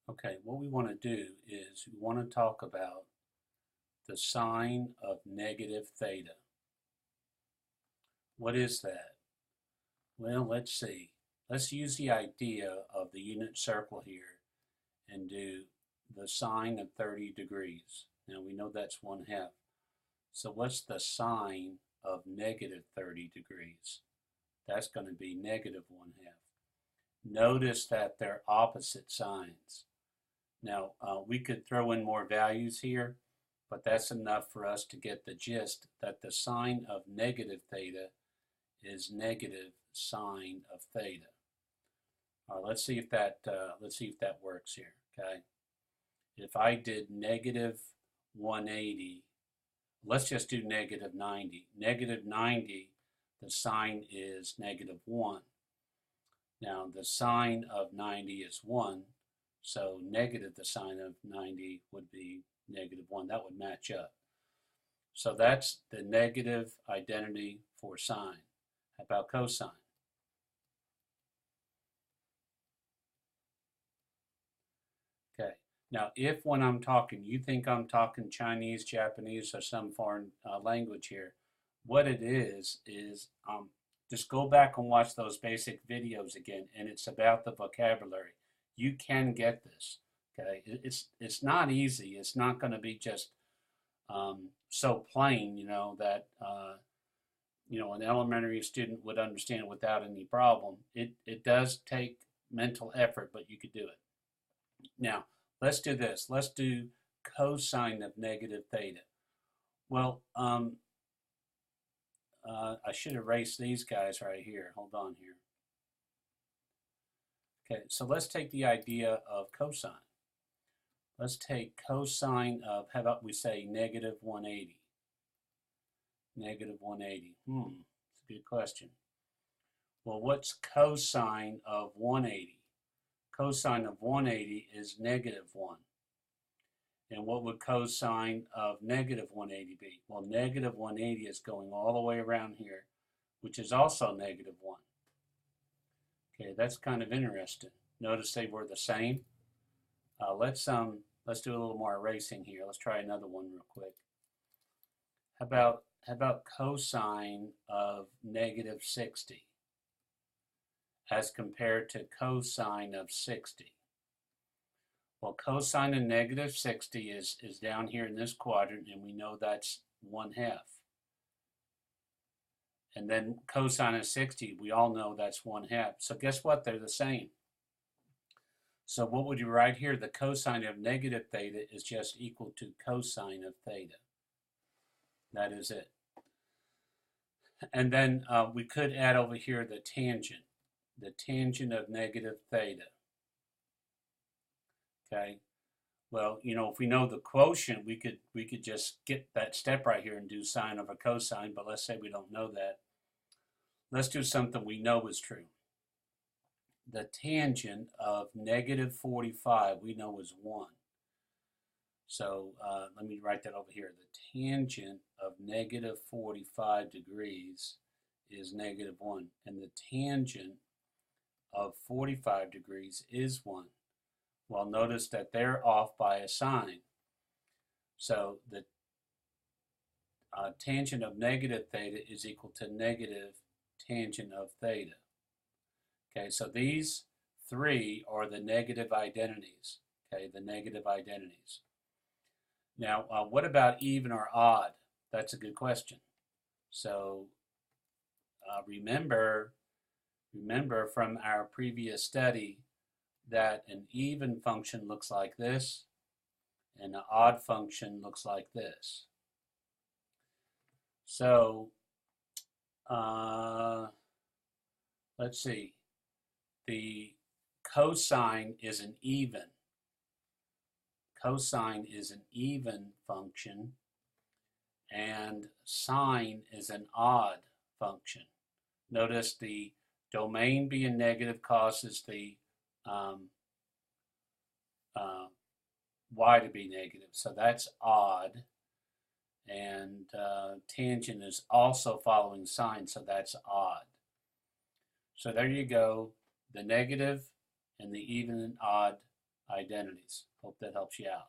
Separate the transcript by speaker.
Speaker 1: Okay, what we want to do is we want to talk about the sine of negative theta. What is that? Well, let's see. Let's use the idea of the unit circle here and do the sine of 30 degrees. Now we know that's 1/2. So what's the sine of negative 30 degrees? That's going to be negative 1/2. Notice that they're opposite signs. Now, we could throw in more values here, but that's enough for us to get the gist that the sine of negative theta is negative sine of theta. All right, let's see if that works here. Okay, if I did negative 180, let's just do negative 90. Negative 90, the sine is negative 1. Now the sine of 90 is 1. So negative the sine of 90 would be negative 1. That would match up. So that's the negative identity for sine. How about cosine? Okay. Now, if when I'm talking, you think I'm talking Chinese, Japanese, or some foreign language here, what it is just go back and watch those basic videos again, and it's about the vocabulary. You can get this. Okay, it's not easy. It's not going to be just so plain, that an elementary student would understand without any problem. It does take mental effort, but you could do it. Now, let's do this. Let's do cosine of negative theta. Well, I should erase these guys right here. Hold on here. Okay, so let's take the idea of cosine. Let's take cosine of, how about we say negative 180? Negative 180. It's a good question. Well, what's cosine of 180? Cosine of 180 is negative 1. And what would cosine of negative 180 be? Well, negative 180 is going all the way around here, which is also negative 1. Okay, that's kind of interesting. Notice they were the same. Let's do a little more erasing here. Let's try another one real quick. How about cosine of negative 60 as compared to cosine of 60? Well, cosine of negative 60 is down here in this quadrant, and we know that's 1/2. And then cosine of 60, we all know that's 1/2. So guess what? They're the same. So what would you write here? The cosine of negative theta is just equal to cosine of theta. That is it. And then we could add over here the tangent of negative theta. Okay. Well, if we know the quotient, we could just get that step right here and do sine over cosine, but let's say we don't know that. Let's do something we know is true. The tangent of negative 45 we know is 1. So let me write that over here. The tangent of negative 45 degrees is negative 1. And the tangent of 45 degrees is 1. Well, notice that they're off by a sign. So the tangent of negative theta is equal to negative tangent of theta. Okay, so these three are the negative identities. Okay, the negative identities. Now, what about even or odd? That's a good question. So remember from our previous study that an even function looks like this and an odd function looks like this. So let's see. The cosine is an even. Cosine is an even function, and sine is an odd function. Notice the domain being negative causes the y to be negative, so that's odd. And tangent is also following sine, so that's odd. So there you go. The negative and the even and odd identities. Hope that helps you out.